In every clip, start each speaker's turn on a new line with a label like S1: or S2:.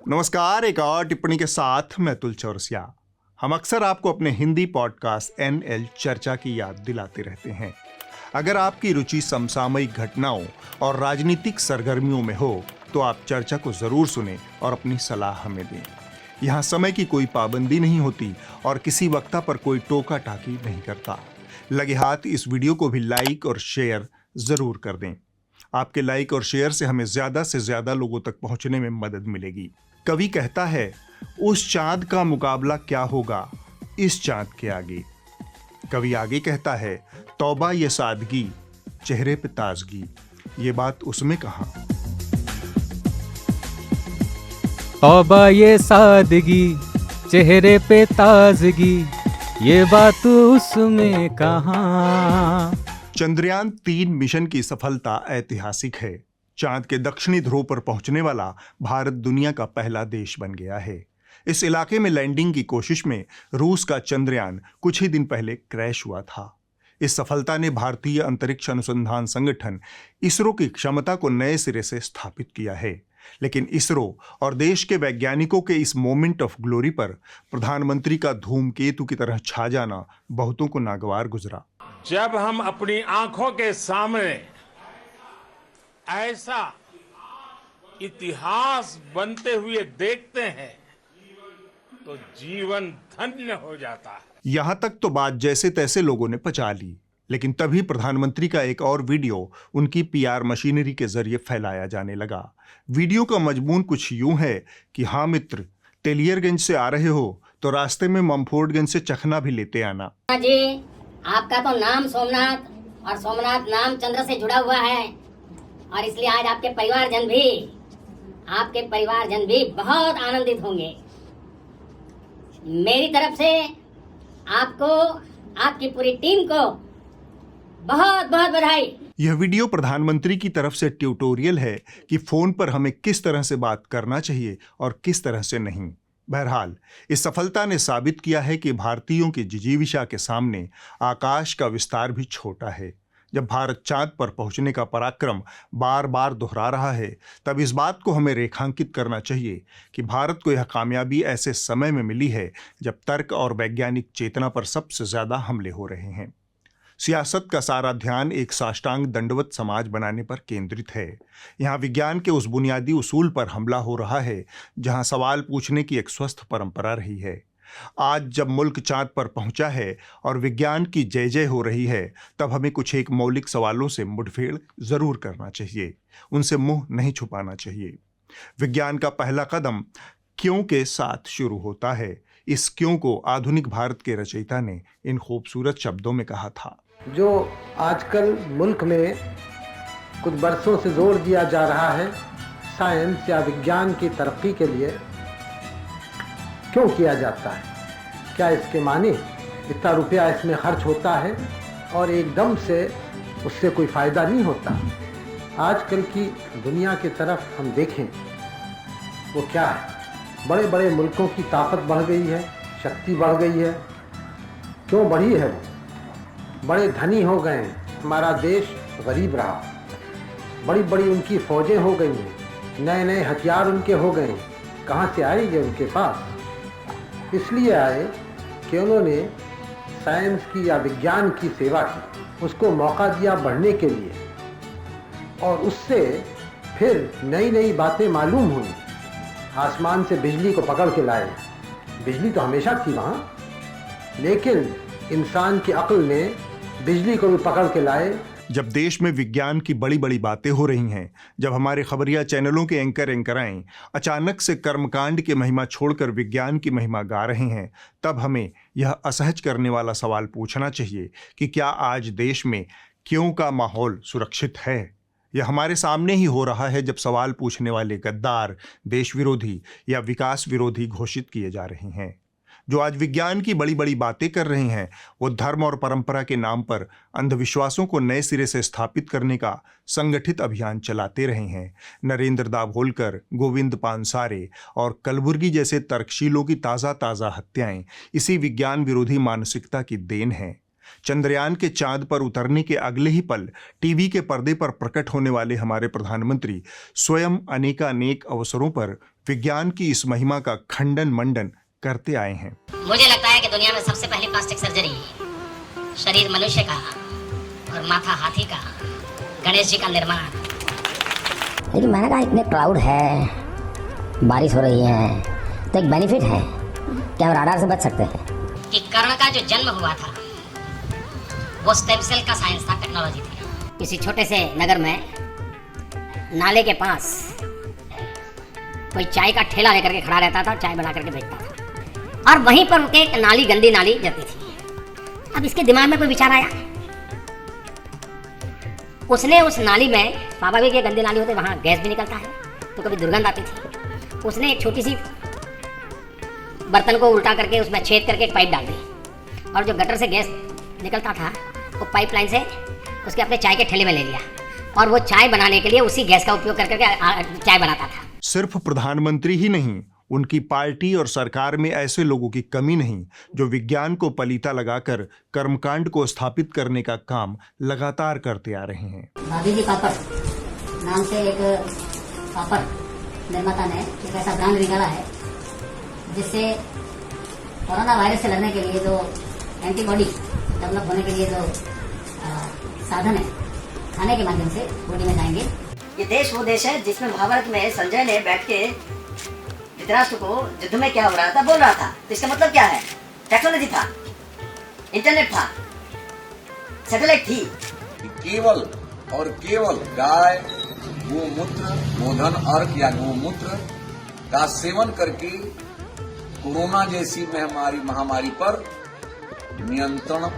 S1: नमस्कार। एक और टिप्पणी के साथ मैं तुल चौरसिया। हम अक्सर आपको अपने हिंदी पॉडकास्ट NL चर्चा की याद दिलाते रहते हैं। अगर आपकी रुचि समसामयिक घटनाओं और राजनीतिक सरगर्मियों में हो तो आप चर्चा को जरूर सुनें और अपनी सलाह हमें दें। यहाँ समय की कोई पाबंदी नहीं होती और किसी वक्ता पर कोई टोका टाकी नहीं करता। लगे हाथ इस वीडियो को भी लाइक और शेयर जरूर कर दें। आपके लाइक और शेयर से हमें ज्यादा से ज्यादा लोगों तक पहुंचने में मदद मिलेगी। कवि कहता है, उस चांद का मुकाबला क्या होगा इस चांद के आगे। कवि आगे कहता है, तौबा ये सादगी, चेहरे पे ताजगी। ये बात उसमें कहा।
S2: तौबा ये सादगी, चेहरे पे ताजगी, ये बात उसमें कहा।
S1: चंद्रयान 3 मिशन की सफलता ऐतिहासिक है। चांद के दक्षिणी ध्रुव पर पहुंचने वाला भारत दुनिया का पहला देश बन गया है। इस इलाके में लैंडिंग की कोशिश में रूस का चंद्रयान कुछ ही दिन पहले क्रैश हुआ था। इस सफलता ने भारतीय अंतरिक्ष अनुसंधान संगठन इसरो की क्षमता को नए सिरे से स्थापित किया है। लेकिन इसरो और देश के वैज्ञानिकों के इस मोमेंट ऑफ ग्लोरी पर प्रधानमंत्री का धूमकेतु की तरह छा जाना बहुतों को नागवार गुजरा।
S3: जब हम अपनी आंखों के सामने ऐसा इतिहास बनते हुए देखते हैं तो जीवन धन्य हो जाता है।
S1: यहां तक तो बात जैसे तैसे लोगों ने पचा ली, लेकिन तभी प्रधानमंत्री का एक और वीडियो उनकी PR मशीनरी के जरिए फैलाया जाने लगा। वीडियो का मजमून कुछ यूं है कि हाँ मित्र, तेलियरगंज से आ रहे हो तो रास्ते में ममफोर्डगंज से चखना भी लेते आना।
S4: जी, आपका तो नाम सोमनाथ और सोमनाथ नाम चंद्र से जुड़ा हुआ है और इसलिए आज आपके परिवारजन भी बहुत आनंदित होंगे। मेरी तरफ से आपको, आपकी पूरी टीम को बहुत बहुत बधाई।
S1: यह वीडियो प्रधानमंत्री की तरफ से ट्यूटोरियल है कि फोन पर हमें किस तरह से बात करना चाहिए और किस तरह से नहीं। बहरहाल, इस सफलता ने साबित किया है कि भारतीयों की जिजीविषा के सामने आकाश का विस्तार भी छोटा है। जब भारत चांद पर पहुंचने का पराक्रम बार बार दोहरा रहा है, तब इस बात को हमें रेखांकित करना चाहिए कि भारत को यह कामयाबी ऐसे समय में मिली है जब तर्क और वैज्ञानिक चेतना पर सबसे ज्यादा हमले हो रहे हैं। सियासत का सारा ध्यान एक साष्टांग दंडवत समाज बनाने पर केंद्रित है। यहाँ विज्ञान के उस बुनियादी उसूल पर हमला हो रहा है जहाँ सवाल पूछने की एक स्वस्थ परंपरा रही है। आज जब मुल्क चांद पर पहुंचा है और विज्ञान की जय जय हो रही है, तब हमें कुछ एक मौलिक सवालों से मुठभेड़ जरूर करना चाहिए। उनसे मुंह नहीं छुपाना चाहिए। विज्ञान का पहला कदम क्यों के साथ शुरू होता है। इस क्यों को आधुनिक भारत के रचयिता ने इन खूबसूरत शब्दों में कहा था।
S5: जो आजकल मुल्क में कुछ बरसों से जोर दिया जा रहा है साइंस या विज्ञान की तरक्की के लिए, क्यों किया जाता है? क्या इसके माने इतना रुपया इसमें खर्च होता है और एकदम से उससे कोई फ़ायदा नहीं होता? आजकल की दुनिया की तरफ हम देखें वो क्या है, बड़े बड़े मुल्कों की ताकत बढ़ गई है, शक्ति बढ़ गई है। क्यों बढ़ी है? वो बड़े धनी हो गए हैं, हमारा देश गरीब रहा। बड़ी बड़ी उनकी फ़ौजें हो गई हैं, नए नए हथियार उनके हो गए हैं। कहाँ से आएंगे उनके पास? इसलिए आए कि उन्होंने साइंस की या विज्ञान की सेवा की, उसको मौका दिया बढ़ने के लिए और उससे फिर नई नई बातें मालूम हुई। आसमान से बिजली को पकड़ के लाए। बिजली तो हमेशा थी वहाँ, लेकिन इंसान की अक्ल ने बिजली को भी पकड़ के लाए।
S1: जब देश में विज्ञान की बड़ी बड़ी बातें हो रही हैं, जब हमारे खबरिया चैनलों के एंकराएं अचानक से कर्मकांड की महिमा छोड़कर विज्ञान की महिमा गा रहे हैं, तब हमें यह असहज करने वाला सवाल पूछना चाहिए कि क्या आज देश में क्यों का माहौल सुरक्षित है? यह हमारे सामने ही हो रहा है जब सवाल पूछने वाले गद्दार, देश विरोधी या विकास विरोधी घोषित किए जा रहे हैं। जो आज विज्ञान की बड़ी बड़ी बातें कर रहे हैं, वो धर्म और परंपरा के नाम पर अंधविश्वासों को नए सिरे से स्थापित करने का संगठित अभियान चलाते रहे हैं। नरेंद्र दाभोलकर, गोविंद पानसारे और कलबुर्गी जैसे तर्कशीलों की ताज़ा ताज़ा हत्याएं इसी विज्ञान विरोधी मानसिकता की देन हैं। चंद्रयान के चांद पर उतरने के अगले ही पल टीवी के पर्दे पर प्रकट होने वाले हमारे प्रधानमंत्री स्वयं अनेकानेक अवसरों पर विज्ञान की इस महिमा का खंडन मंडन करते आए हैं।
S4: मुझे लगता है कि दुनिया में सबसे पहली प्लास्टिक सर्जरी शरीर मनुष्य का और माथा हाथी का, गणेश जी का निर्माण।
S6: लेकिन मैंने कहा इतने क्लाउड है, बारिश हो रही है, तो एक बेनिफिट है कि हम राडार से बच सकते हैं।
S4: कि कर्ण का जो जन्म हुआ था वो स्टेम सेल का साइंस था, टेक्नोलॉजी थी। किसी छोटे से नगर में नाले के पास कोई चाय का ठेला लेकर के खड़ा रहता था, चाय बना करके बेचता था, और वहीं पर उनके एक नाली, गंदी नाली जाती थी। अब इसके दिमाग में कोई विचार आया, उसने उस नाली में, स्वाभाविक गंदी नाली होते वहाँ गैस भी निकलता है तो कभी दुर्गंध आती थी, उसने एक छोटी सी बर्तन को उल्टा करके उसमें छेद करके एक पाइप डाल दी, और जो गटर से गैस निकलता था वो पाइपलाइन से उसके अपने चाय के ठेले में ले लिया, और वो चाय बनाने के लिए उसी गैस का उपयोग करके चाय बनाता था।
S1: सिर्फ प्रधानमंत्री ही नहीं, उनकी पार्टी और सरकार में ऐसे लोगों की कमी नहीं जो विज्ञान को पलीता लगाकर कर्मकांड को स्थापित करने का काम लगातार करते आ रहे हैं।
S6: भाभी जी पापड़ नाम से एक पापड़ निर्माता ने एक ऐसा ब्रांड निकाला है जिससे कोरोना वायरस से लड़ने के लिए जो एंटीबॉडी डेवलप होने के लिए जो साधन है, खाने के माध्यम से बॉडी में जाएंगे। ये देश वो देश है जिसमें महाभारत में संजय ने बैठ के धृतराष्ट्र को युद्ध में क्या हो रहा था बोल रहा था। तो इसका मतलब क्या है? टेक्नोलॉजी था, इंटरनेट था, सैटेलाइट थी।
S7: केवल और केवल गाय, गोमूत्र, गोधन अर्क या गोमूत्र का सेवन करके कोरोना जैसी महामारी पर नियंत्रण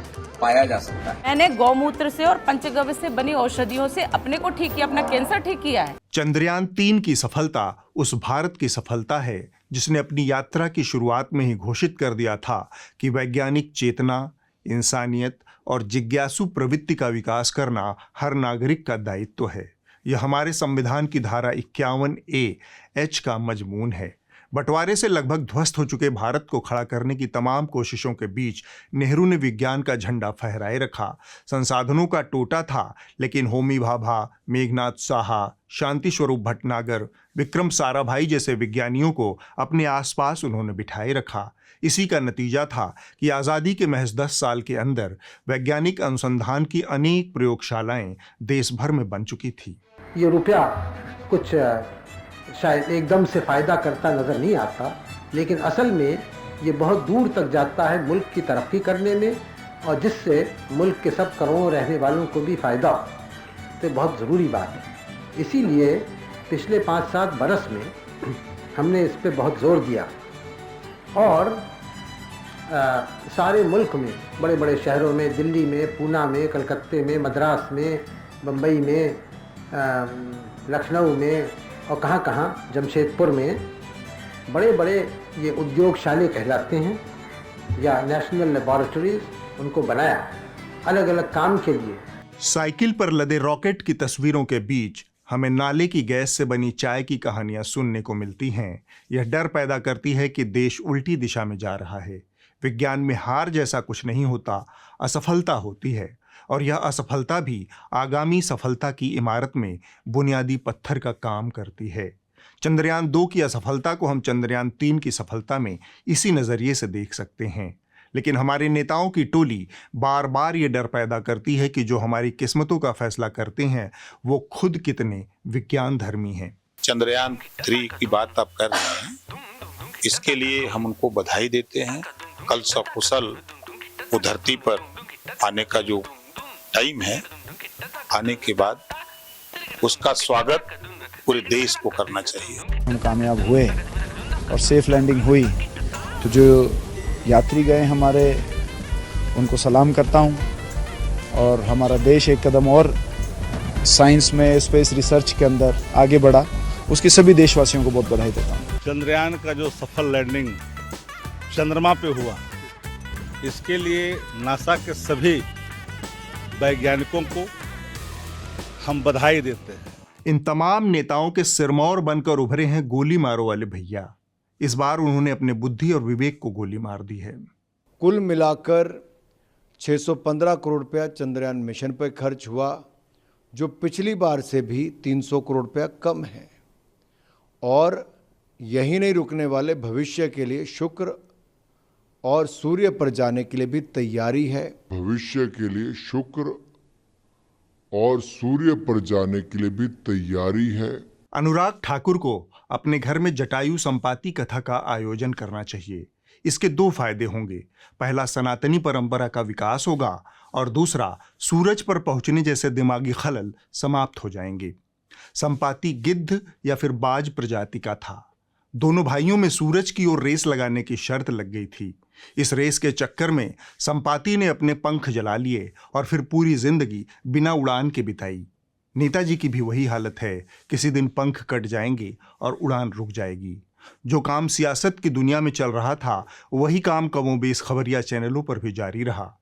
S7: पाया जा सकता है।
S8: मैंने गौमूत्र से और पंचगव्य से बनी औषधियों से अपने को ठीक किया, अपना कैंसर ठीक किया है।
S1: चंद्रयान 3 की सफलता उस भारत की सफलता है जिसने अपनी यात्रा की शुरुआत में ही घोषित कर दिया था कि वैज्ञानिक चेतना, इंसानियत और जिज्ञासु प्रवृत्ति का विकास करना हर नागरिक का दायित्व है। यह हमारे संविधान की धारा 51A(H) का मजमून है। बंटवारे से लगभग ध्वस्त हो चुके भारत को खड़ा करने की तमाम कोशिशों के बीच नेहरू ने विज्ञान का झंडा फहराए रखा। संसाधनों का टोटा था, लेकिन होमी भाभा, मेघनाथ साहा, शांति स्वरूप भटनागर, विक्रम साराभाई जैसे विज्ञानियों को अपने आसपास उन्होंने बिठाए रखा। इसी का नतीजा था कि आज़ादी के महज 10 साल के अंदर वैज्ञानिक अनुसंधान की अनेक प्रयोगशालाएं देश भर में बन चुकी थी।
S5: ये रुपया कुछ शायद एकदम से फ़ायदा करता नज़र नहीं आता, लेकिन असल में ये बहुत दूर तक जाता है मुल्क की तरक्की करने में, और जिससे मुल्क के सब करोड़ों रहने वालों को भी फ़ायदा हो। तो बहुत ज़रूरी बात है। इसीलिए पिछले 5-7 बरस में हमने इस पर बहुत जोर दिया, और सारे मुल्क में, बड़े बड़े शहरों में, दिल्ली में, पूना में, कलकत्ते में, मद्रास में, बम्बई में, लखनऊ में और कहाँ जमशेदपुर में बड़े बड़े ये उद्योगशाले कहलाते हैं या नेशनल लेबोरेटरीज, उनको बनाया अलग अलग काम के लिए।
S1: साइकिल पर लदे रॉकेट की तस्वीरों के बीच हमें नाले की गैस से बनी चाय की कहानियां सुनने को मिलती हैं। यह डर पैदा करती है कि देश उल्टी दिशा में जा रहा है। विज्ञान में हार जैसा कुछ नहीं होता, असफलता होती है, और यह असफलता भी आगामी सफलता की इमारत में बुनियादी पत्थर का काम करती है। चंद्रयान 2 की असफलता को हम चंद्रयान 3 की सफलता में इसी नज़रिए से देख सकते हैं। लेकिन हमारे नेताओं की टोली बार बार ये डर पैदा करती है कि जो हमारी किस्मतों का फैसला करते हैं वो खुद कितने विज्ञान धर्मी हैं।
S9: चंद्रयान 3 की बात आप कर रहे हैं, इसके लिए हम उनको बधाई देते हैं। कल सकुशल वो धरती पर आने का जो टाइम है, आने के बाद उसका स्वागत पूरे देश को करना चाहिए।
S10: हम कामयाब हुए और सेफ लैंडिंग हुई, तो जो यात्री गए हमारे, उनको सलाम करता हूं, और हमारा देश एक कदम और साइंस में, स्पेस रिसर्च के अंदर आगे बढ़ा, उसके सभी देशवासियों को बहुत बधाई देता हूं।
S11: चंद्रयान का जो सफल लैंडिंग चंद्रमा पे हुआ, इसके लिए नासा के सभी वैज्ञानिकों को हम बधाई देते हैं।
S1: इन तमाम नेताओं के सिरमौर बनकर उभरे हैं गोली मारो वाले भैया। इस बार उन्होंने अपने बुद्धि और विवेक को गोली मार दी है।
S10: कुल मिलाकर
S12: 615 करोड़ रुपया चंद्रयान मिशन पर खर्च हुआ, जो पिछली बार से भी 300 करोड़ रुपया कम है। और यही नहीं रुकने वाले, भविष्य के लिए शुक्र और सूर्य पर जाने के लिए भी तैयारी है।
S13: भविष्य के लिए शुक्र और सूर्य पर जाने के लिए भी तैयारी है।
S1: अनुराग ठाकुर को अपने घर में जटायु संपाति कथा का आयोजन करना चाहिए। इसके दो फायदे होंगे। पहला, सनातनी परंपरा का विकास होगा और दूसरा, सूरज पर पहुंचने जैसे दिमागी खलल समाप्त हो जाएंगे। संपाति गिद्ध या फिर बाज प्रजाति का था। दोनों भाइयों में सूरज की ओर रेस लगाने की शर्त लग गई थी। इस रेस के चक्कर में संपाति ने अपने पंख जला लिए और फिर पूरी जिंदगी बिना उड़ान के बिताई। नेताजी की भी वही हालत है। किसी दिन पंख कट जाएंगे और उड़ान रुक जाएगी। जो काम सियासत की दुनिया में चल रहा था, वही काम कमोबेश खबरिया चैनलों पर भी जारी रहा।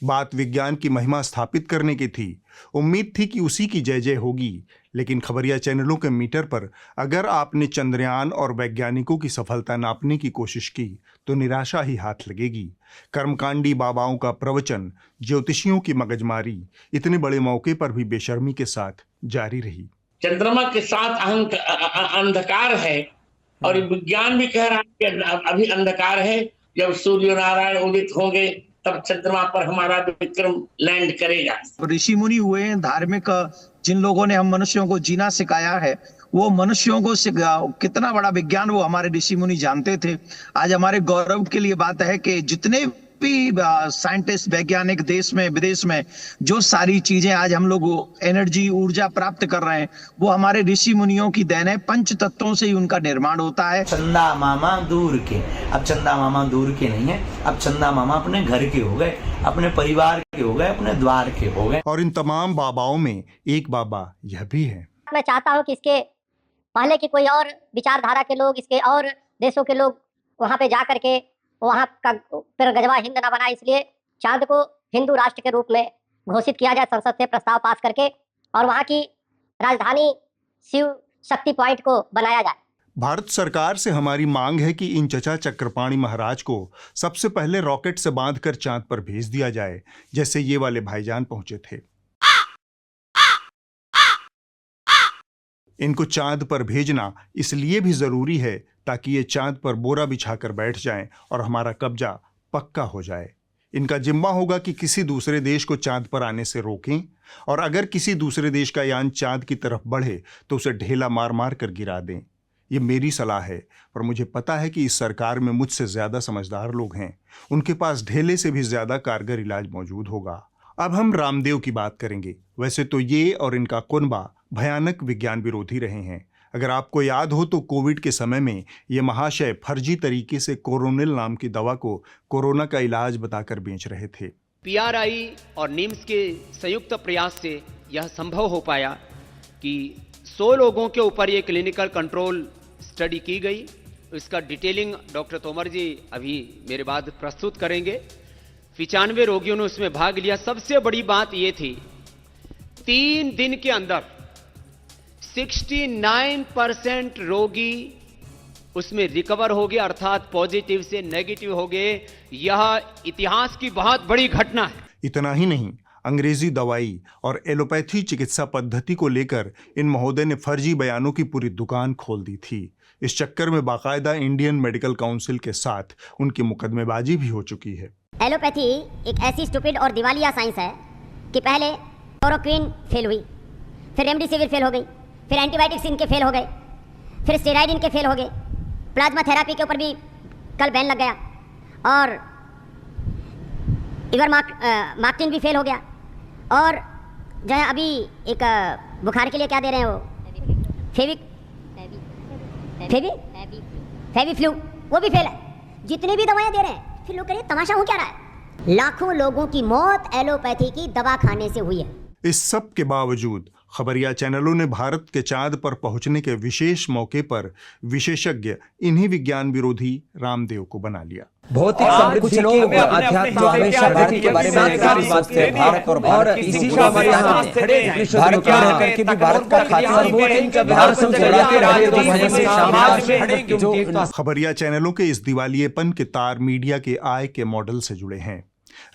S1: बात विज्ञान की महिमा स्थापित करने की थी। उम्मीद थी कि उसी की जय जय होगी, लेकिन खबरिया चैनलों के मीटर पर अगर आपने चंद्रयान और वैज्ञानिकों की सफलता नापने की कोशिश की तो निराशा ही हाथ लगेगी। कर्मकांडी बाबाओं का प्रवचन, ज्योतिषियों की मगजमारी इतने बड़े मौके पर भी बेशर्मी के साथ जारी रही।
S3: चंद्रमा के साथ अंधकार है और विज्ञान भी कह रहा है कि अभी अंधकार है। जब सूर्य नारायण उदित होंगे तब चंद्रमा पर हमारा विक्रम लैंड करेगा।
S14: ऋषि मुनि हुए हैं, धार्मिक जिन लोगों ने हम मनुष्यों को जीना सिखाया है, वो मनुष्यों को कितना बड़ा विज्ञान वो हमारे ऋषि मुनि जानते थे। आज हमारे गौरव के लिए बात है कि जितने भी साइंटिस्ट, वैज्ञानिक देश में विदेश में जो सारी चीजें आज हम लोग एनर्जी, ऊर्जा प्राप्त कर रहे हैं, वो हमारे ऋषि मुनियों की देन है। पंच तत्वों से ही उनका निर्माण होता है।
S15: चंदा मामा दूर के, अब चंदा मामा दूर के नहीं है, अब चंदा मामा अपने घर के हो गए, अपने परिवार के हो गए, अपने द्वार के हो गए।
S1: और इन तमाम बाबाओं में एक बाबा यह भी है।
S6: मैं चाहता हूँ कि इसके पहले की कोई और विचारधारा के लोग, इसके और देशों के लोग वहाँ पे जा करके वहाँ का फिर गजवा हिंद ना बनाए, इसलिए चांद को हिंदू राष्ट्र के रूप में घोषित किया जाए, संसद से प्रस्ताव पास करके, और वहाँ की राजधानी शिव शक्ति पॉइंट को बनाया जाए।
S1: भारत सरकार से हमारी मांग है कि इन चचा चक्रपाणी महाराज को सबसे पहले रॉकेट से बांधकर चांद पर भेज दिया जाए, जैसे ये वाले भाईजान पहुंचे थे। इनको चांद पर भेजना इसलिए भी जरूरी है ताकि ये चांद पर बोरा बिछाकर बैठ जाएं और हमारा कब्जा पक्का हो जाए। इनका जिम्मा होगा कि किसी दूसरे देश को चांद पर आने से रोकें, और अगर किसी दूसरे देश का यान चांद की तरफ बढ़े तो उसे ढेला मार मार कर गिरा दें। ये मेरी सलाह है, पर मुझे पता है कि इस सरकार में मुझसे ज्यादा समझदार लोग हैं। उनके पास ढेले से भी ज्यादा कारगर इलाज मौजूद होगा। अब हम रामदेव की बात करेंगे। वैसे तो ये और इनका कुनबा भयानक विज्ञान विरोधी रहे हैं। अगर आपको याद हो तो कोविड के समय में ये महाशय फर्जी तरीके से कोरोनिल नाम की दवा को कोरोना का इलाज बताकर बेच रहे थे।
S16: पीआरआई और निम्स के संयुक्त प्रयास से यह संभव हो पाया कि 100 लोगों के ऊपर ये क्लिनिकल कंट्रोल स्टडी की गई। इसका डिटेलिंग डॉक्टर तोमर जी अभी मेरे बाद प्रस्तुत करेंगे। 95 रोगियों ने उसमें भाग लिया। सबसे बड़ी बात ये थी, 3 दिन के अंदर 69% रोगी उसमें रिकवर हो गए, अर्थात पॉजिटिव से नेगेटिव हो गए। यह इतिहास की बहुत बड़ी घटना है।
S1: इतना ही नहीं, अंग्रेजी दवाई और एलोपैथी चिकित्सा पद्धति को लेकर इन महोदय ने फर्जी बयानों की पूरी दुकान खोल दी थी। इस चक्कर में बाकायदा इंडियन मेडिकल काउंसिल के साथ उनकी मुकदमेबाजी भी हो चुकी है।
S6: एलोपैथी एक ऐसी स्टूपिड और दिवालिया साइंस है कि पहले क्लोरोक्विन फेल हुई, फिर रेमडेसिविर फेल हो गई, फिर एंटीबायोटिक्स इनके फेल हो गए, फिर स्टेरॉइड इनके फेल हो गए, प्लाज्मा थेरेपी के ऊपर भी कल बैन लग गया, और इवरमाक्टिन भी फेल हो गया, और जो है अभी एक बुखार के लिए क्या दे रहे हैं वो फेविफ्लू, वो भी फेल है। जितने भी दवाएं दे रहे हैं, फिर लोग कह रहे हैं तमाशा हो क्या रहा है। लाखों लोगों की मौत एलोपैथी की दवा खाने से हुई है।
S1: इस सब के बावजूद खबरिया चैनलों ने भारत के चांद पर पहुंचने के विशेष मौके पर विशेषज्ञ इन्हीं विज्ञान विरोधी रामदेव को बना लिया।
S17: भौतिक समृद्धि लोग अध्यात्म जो हमेशा भारत के बारे में जानकारी मांगते हैं, भारत और इसी को हमारे यहाँ भारत में रह करके भी भारत का
S1: खबरिया चैनलों के इस दिवालियेपन के तार मीडिया के आय के मॉडल से जुड़े हैं।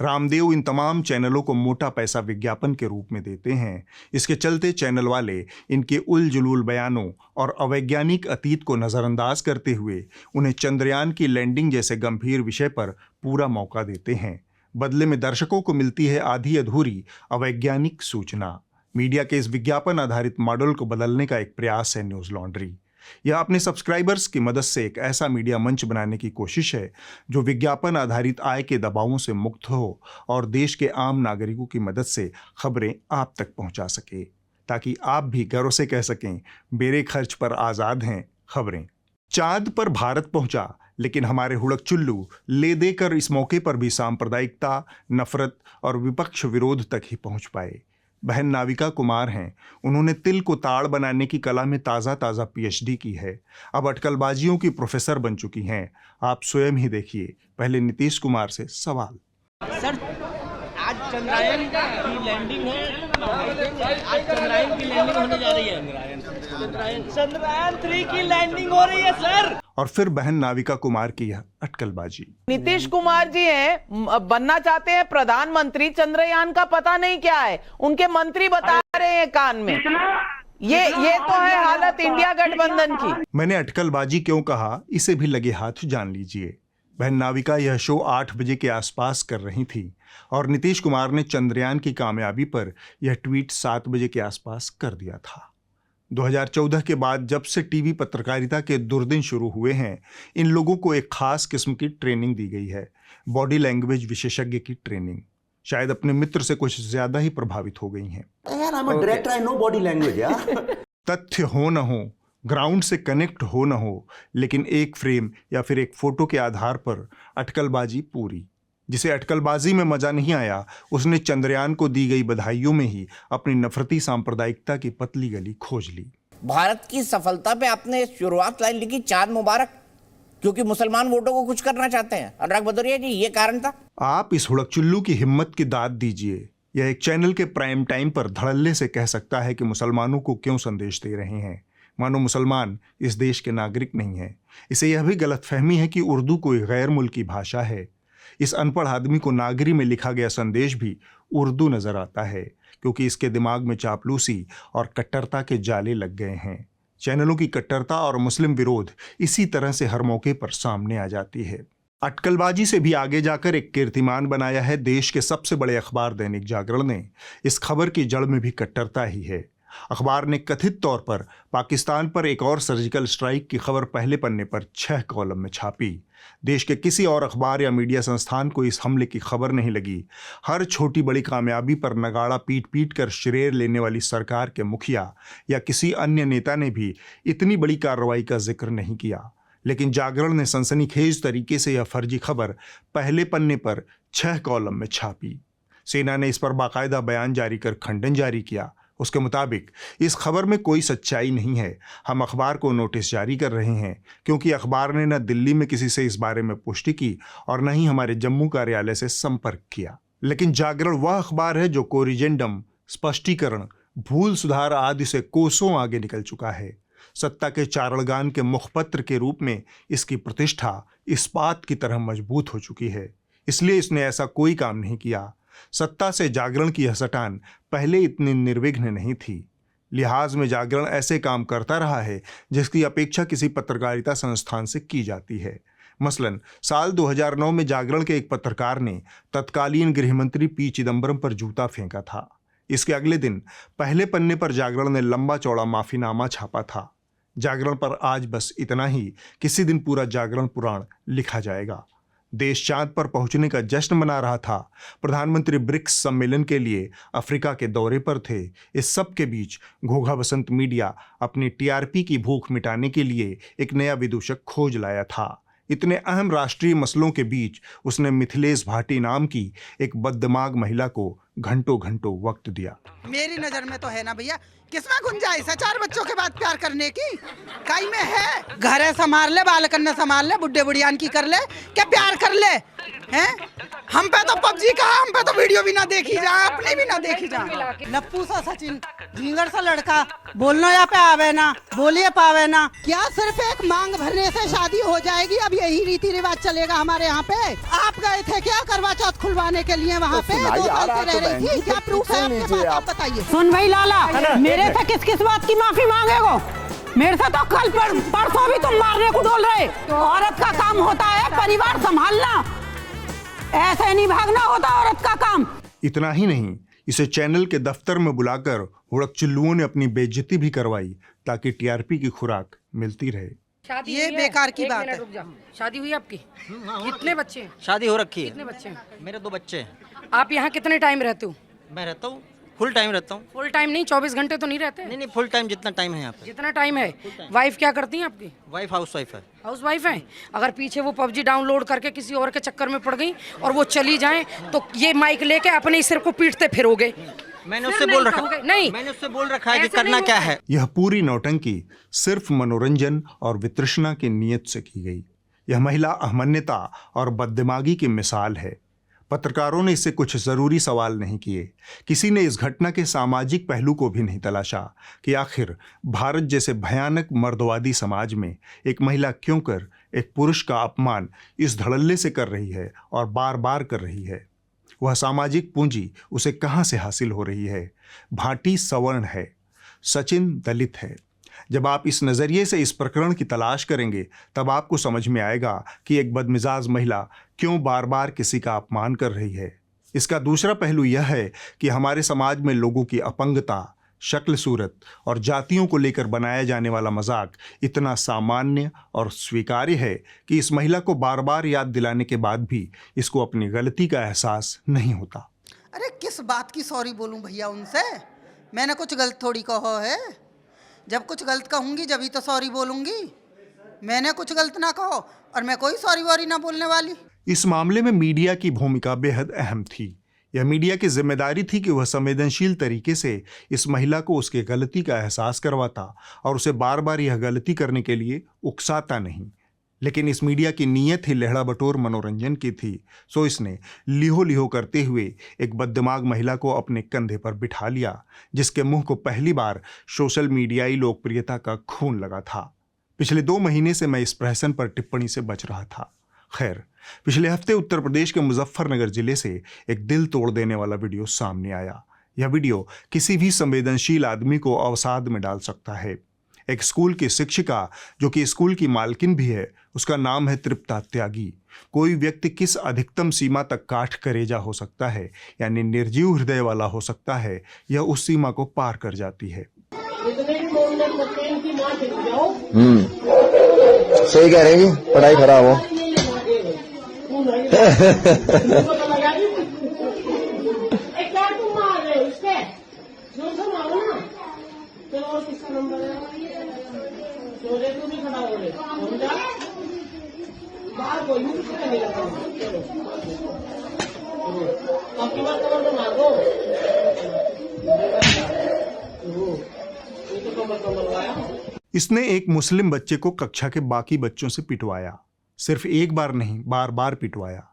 S1: रामदेव इन तमाम चैनलों को मोटा पैसा विज्ञापन के रूप में देते हैं। इसके चलते चैनल वाले इनके उलझुल बयानों और अवैज्ञानिक अतीत को नज़रअंदाज करते हुए उन्हें चंद्रयान की लैंडिंग जैसे गंभीर विषय पर पूरा मौका देते हैं। बदले में दर्शकों को मिलती है आधी अधूरी अवैज्ञानिक सूचना। मीडिया के इस विज्ञापन आधारित मॉडल को बदलने का एक प्रयास है न्यूज़ लॉन्ड्री। यह अपने सब्सक्राइबर्स की मदद से एक ऐसा मीडिया मंच बनाने की कोशिश है जो विज्ञापन आधारित आय के दबावों से मुक्त हो और देश के आम नागरिकों की मदद से खबरें आप तक पहुंचा सके, ताकि आप भी गर्व से कह सकें मेरे खर्च पर आज़ाद हैं खबरें। चांद पर भारत पहुंचा, लेकिन हमारे हुड़क-चुल्लू ले देकर इस मौके पर भी सांप्रदायिकता, नफरत और विपक्ष विरोध तक ही पहुंच पाए। बहन नाविका कुमार हैं। उन्होंने तिल को ताड़ बनाने की कला में ताज़ा पीएचडी की है। अब अटकलबाजियों की प्रोफेसर बन चुकी हैं। आप स्वयं ही देखिए। पहले नीतीश कुमार से सवाल।
S18: सर, आज चंद्रयान की लैंडिंग है। आज चंद्रयान की लैंडिंग होने जा रही है। चंद्रयान 3 की लैंडिंग हो रही है सर।
S1: और फिर बहन नाविका कुमार की यह अटकलबाजी।
S8: नीतीश कुमार जी हैं, बनना चाहते हैं प्रधानमंत्री, चंद्रयान का पता नहीं क्या है, उनके मंत्री बता रहे हैं कान में। ये तो है हालत इंडिया गठबंधन की।
S1: मैंने अटकलबाजी क्यों कहा, इसे भी लगे हाथ जान लीजिए। बहन नाविका यह शो 8 बजे के आसपास कर रही थी और नीतीश कुमार ने चंद्रयान की कामयाबी पर यह ट्वीट 7 बजे के आसपास कर दिया था। 2014 के बाद जब से टीवी पत्रकारिता के दुर्दिन शुरू हुए हैं, इन लोगों को एक खास किस्म की ट्रेनिंग दी गई है, बॉडी लैंग्वेज विशेषज्ञ की ट्रेनिंग। शायद अपने मित्र से कुछ ज्यादा ही प्रभावित हो गई हैं। तथ्य हो न हो, ग्राउंड से कनेक्ट हो न हो, लेकिन एक फ्रेम या फिर एक फोटो के आधार पर अटकलबाजी पूरी। जिसे अटकलबाजी में मजा नहीं आया, उसने चंद्रयान को दी गई बधाइयों में ही अपनी नफरती सांप्रदायिकता की पतली गली खोज ली।
S19: भारत की सफलता पे आपने शुरुआत लाइन लिखी चांद मुबारक, क्योंकि मुसलमान वोटों को कुछ करना चाहते हैं। अनुराग भदौरिया जी, ये कारण था?
S1: आप इस हुड़क-चुल्लू की हिम्मत की दाद दीजिए। यह एक चैनल के प्राइम टाइम पर धड़ल्ले से कह सकता है कि मुसलमानों को क्यों संदेश दे रहे हैं, मानो मुसलमान इस देश के नागरिक नहीं है। इसे यह भी गलतफहमी है कि उर्दू कोई गैर मुल्की भाषा है। इस अनपढ़ आदमी को नागरी में लिखा गया संदेश भी उर्दू नजर आता है, क्योंकि इसके दिमाग में चापलूसी और कट्टरता के जाले लग गए हैं। चैनलों की कट्टरता और मुस्लिम विरोध इसी तरह से हर मौके पर सामने आ जाती है। अटकलबाजी से भी आगे जाकर एक कीर्तिमान बनाया है देश के सबसे बड़े अखबार दैनिक जागरण ने। इस खबर की जड़ में भी कट्टरता ही है। अखबार ने कथित तौर पर पाकिस्तान पर एक और सर्जिकल स्ट्राइक की खबर पहले पन्ने पर 6 कॉलम में छापी। देश के किसी और अखबार या मीडिया संस्थान को इस हमले की खबर नहीं लगी। हर छोटी बड़ी कामयाबी पर नगाड़ा पीट पीट कर श्रेय लेने वाली सरकार के मुखिया या किसी अन्य नेता ने भी इतनी बड़ी कार्रवाई का जिक्र नहीं किया। लेकिन जागरण ने सनसनीखेज तरीके से यह फर्जी खबर पहले पन्ने पर 6 कॉलम में छापी। सेना ने इस पर बाकायदा बयान जारी कर खंडन जारी किया। उसके मुताबिक इस खबर में कोई सच्चाई नहीं है। हम अखबार को नोटिस जारी कर रहे हैं, क्योंकि अखबार ने न दिल्ली में किसी से इस बारे में पुष्टि की और न ही हमारे जम्मू कार्यालय से संपर्क किया। लेकिन जागरण वह अखबार है जो कोरिजेंडम, स्पष्टीकरण, भूल सुधार आदि से कोसों आगे निकल चुका है। सत्ता के चारणगान के मुखपत्र के रूप में इसकी प्रतिष्ठा इस्पात की तरह मजबूत हो चुकी है। इसलिए इसने ऐसा कोई काम नहीं किया। सत्ता से जागरण की यह सटान पहले इतनी निर्विघ्न नहीं थी। लिहाज में जागरण ऐसे काम करता रहा है जिसकी अपेक्षा किसी पत्रकारिता संस्थान से की जाती है। मसलन साल 2009 में जागरण के एक पत्रकार ने तत्कालीन गृहमंत्री पी चिदंबरम पर जूता फेंका था। इसके अगले दिन पहले पन्ने पर जागरण ने लंबा चौड़ा माफीनामा छापा था। जागरण पर आज बस इतना ही, किसी दिन पूरा जागरण पुराण लिखा जाएगा। देश चांद पर पहुंचने का जश्न मना रहा था। प्रधानमंत्री ब्रिक्स सम्मेलन के लिए अफ्रीका के दौरे पर थे। इस सब के बीच घोघा बसंत मीडिया अपनी टीआरपी की भूख मिटाने के लिए एक नया विदूषक खोज लाया था। इतने अहम राष्ट्रीय मसलों के बीच उसने मिथिलेश भाटी नाम की एक बददिमाग महिला को घंटों घंटों वक्त दिया।
S20: मेरी नजर में तो है ना भैया, किसमें गुंजाइश है 4 बच्चों के बाद प्यार करने की? कई में है घर है संभाल ले, बाल कन्या संभाल ले, बुड्ढे बुढ़ियान की कर ले, क्या प्यार कर ले हैं? हम पे तो पबजी का, हम पे तो वीडियो भी ना देखी जा, अपनी भी ना देखी जा। लप्पू सा सचिन झींगर सा लड़का बोलना या पे आवे ना, बोलिए पावे ना। क्या सिर्फ एक मांग भरने से शादी हो जाएगी? अब यही रीति रिवाज चलेगा हमारे यहाँ पे? आप गए थे क्या करवा चौथ खुलवाने के लिए वहाँ पे? 2 साल से रह रही थी, क्या प्रूफ है आपके पास? आप बताइए। सुन भाई लाला, मेरे से किस बात की माफी मांगेगो? मेरे से तो कल परसों भी तुम मारने को डोल रहे। औरत का काम होता है परिवार संभालना, ऐसे नहीं भागना होता औरत का काम।
S1: इतना ही नहीं, इसे चैनल के दफ्तर में बुलाकर हुड़क चिल्लुओं ने अपनी बेइज्जती भी करवाई ताकि टीआरपी की खुराक मिलती रहे।
S20: ये बेकार की बात है।
S21: शादी हुई आपकी? कितने बच्चे हैं?
S22: शादी हो रखी है।
S21: कितने बच्चे हैं?
S22: मेरे 2 बच्चे हैं।
S21: आप यहाँ कितने टाइम रहते हो?
S22: मैं रहता हूँ फुल टाइम रहता हूँ।
S21: फुल टाइम नहीं, 24 घंटे तो नहीं रहते?
S22: नहीं, फुल टाइम जितना टाइम है यहाँ पे।
S21: जितना टाइम है। वाइफ क्या करती है आपकी?
S22: वाइफ हाउस वाइफ है।
S21: हाउस वाइफ है। अगर पीछे वो पबजी डाउनलोड करके किसी और के चक्कर में पड़ गई और वो चली जाए तो ये माइक लेके अपने ही सिर को पीटते फिरोगे।
S22: मैंने उससे बोल रखा
S21: नहीं,
S22: मैंने उससे बोल रखा है कि करना क्या है।
S1: यह पूरी नौटंकी सिर्फ मनोरंजन और वितृष्णा की नीयत से की गई। यह महिला अहमन्यता और बददिमागी की मिसाल है। पत्रकारों ने इससे कुछ जरूरी सवाल नहीं किए। किसी ने इस घटना के सामाजिक पहलू को भी नहीं तलाशा कि आखिर भारत जैसे भयानक मर्दवादी समाज में एक महिला क्यों कर एक पुरुष का अपमान इस धड़ल्ले से कर रही है और बार बार कर रही है। वह सामाजिक पूंजी उसे कहाँ से हासिल हो रही है? भाटी सवर्ण है, सचिन दलित है। जब आप इस नज़रिए से इस प्रकरण की तलाश करेंगे तब आपको समझ में आएगा कि एक बदमिजाज महिला क्यों बार बार किसी का अपमान कर रही है। इसका दूसरा पहलू यह है कि हमारे समाज में लोगों की अपंगता, शक्ल सूरत और जातियों को लेकर बनाया जाने वाला मजाक इतना सामान्य और स्वीकार्य है कि इस महिला को बार बार याद दिलाने के बाद भी इसको अपनी गलती का एहसास नहीं होता।
S20: अरे किस बात की सॉरी बोलूं भैया उनसे? मैंने कुछ गलत थोड़ी कहो है। जब कुछ गलत कहूंगी जब ही तो सॉरी बोलूंगी। मैंने कुछ गलत ना कहो और मैं कोई सॉरी वॉरी ना बोलने वाली।
S1: इस मामले में मीडिया की भूमिका बेहद अहम थी। यह मीडिया की जिम्मेदारी थी कि वह संवेदनशील तरीके से इस महिला को उसके गलती का एहसास करवाता और उसे बार बार यह गलती करने के लिए उकसाता नहीं। लेकिन इस मीडिया की नीयत ही लहड़ा बटोर मनोरंजन की थी, सो इसने लिहो लिहो करते हुए एक बददिमाग महिला को अपने कंधे पर बिठा लिया, जिसके मुंह को पहली बार सोशल मीडियाई लोकप्रियता का खून लगा था। पिछले 2 महीने से मैं इस प्रहसन पर टिप्पणी से बच रहा था। खैर, पिछले हफ्ते उत्तर प्रदेश के मुजफ्फरनगर जिले से एक दिल तोड़ देने वाला वीडियो सामने आया। यह वीडियो किसी भी संवेदनशील आदमी को अवसाद में डाल सकता है। एक स्कूल की शिक्षिका जो कि स्कूल की मालकिन भी है, उसका नाम है तृप्ता त्यागी। कोई व्यक्ति किस अधिकतम सीमा तक काठ करेजा हो सकता है, यानी निर्जीव हृदय वाला हो सकता है, यह उस सीमा को पार कर जाती है।
S23: सही कह रहे हैं जी, पढ़ाई खराब हो।
S1: इसने एक मुस्लिम बच्चे को कक्षा के बाकी बच्चों से पिटवाया। सिर्फ एक बार नहीं, बार बार पिटवाया।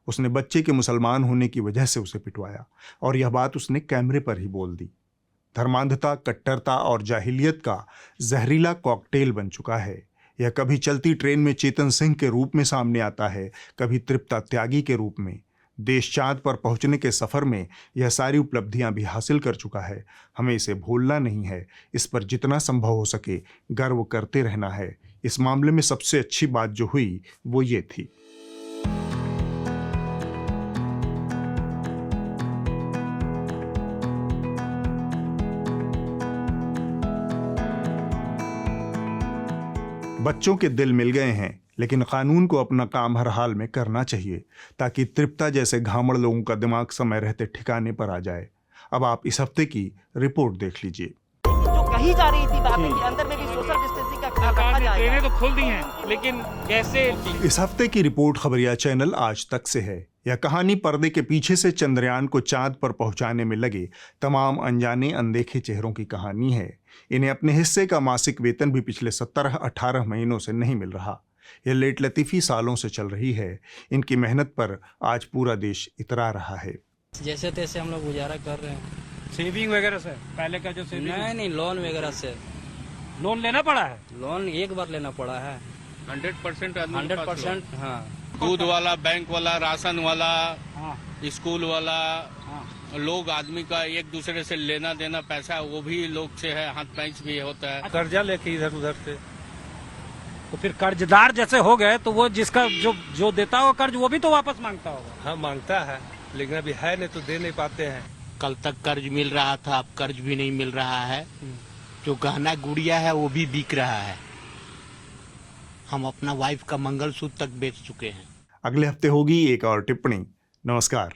S1: उसने बच्चे के मुसलमान होने की वजह से उसे पिटवाया और यह बात उसने कैमरे पर ही बोल दी। धर्मांधता, कट्टरता और जाहिलियत का जहरीला कॉकटेल बन चुका है। यह कभी चलती ट्रेन में चेतन सिंह के रूप में सामने आता है, कभी तृप्ता त्यागी के रूप में। देश चांद पर पहुंचने के सफ़र में यह सारी उपलब्धियां भी हासिल कर चुका है। हमें इसे भूलना नहीं है। इस पर जितना संभव हो सके गर्व करते रहना है। इस मामले में सबसे अच्छी बात जो हुई वो ये थी। बच्चों के दिल मिल गए हैं, लेकिन कानून को अपना काम हर हाल में करना चाहिए ताकि तृप्ता जैसे घामड़ लोगों का दिमाग समय रहते ठिकाने पर आ जाए। अब आप इस हफ्ते की रिपोर्ट देख लीजिए।
S18: जो कही जा रही थी बातें कि अंदर में भी सोशल डिस्टेंसिंग का ख्याल रखा जाएगा। ट्रेनें तो खुल दी हैं, लेकिन कैसे?
S1: इस हफ्ते की रिपोर्ट खबरिया चैनल आज तक से है। यह कहानी पर्दे के पीछे से चंद्रयान को चांद पर पहुंचाने में लगे तमाम अनजाने अनदेखे चेहरों की कहानी है। इन्हें अपने हिस्से का मासिक वेतन भी पिछले 17-18 महीनों से नहीं मिल रहा। यह लेट लतीफ़ी सालों से चल रही है। इनकी मेहनत पर आज पूरा देश इतरा रहा है।
S2: जैसे तैसे हम लोग गुजारा कर रहे हैं।
S4: सेविंग वगैरह से पहले का जो सेविंग
S2: नहीं लोन वगैरह से।
S4: लोन लेना पड़ा है?
S2: लोन एक बार लेना पड़ा है।
S4: 100%?
S2: 100%। हाँ।
S4: दूध वाला, बैंक वाला, राशन वाला, स्कूल वाला, लोग आदमी का एक दूसरे से लेना देना पैसा वो भी लोग से है, हाथ पैंच भी होता है। कर्जा लेके इधर उधर से तो फिर कर्जदार जैसे हो गए तो वो जिसका जो देता होगा कर्ज वो भी तो वापस मांगता होगा।
S7: हाँ मांगता है, लेकिन अभी है नहीं तो दे नहीं पाते हैं।
S24: कल तक कर्ज मिल रहा था, अब कर्ज भी नहीं मिल रहा है। जो गहना गुड़िया है वो भी बिक रहा है। हम अपना वाइफ का मंगलसूत्र तक बेच चुके हैं।
S1: अगले हफ्ते होगी एक और टिप्पणी। नमस्कार।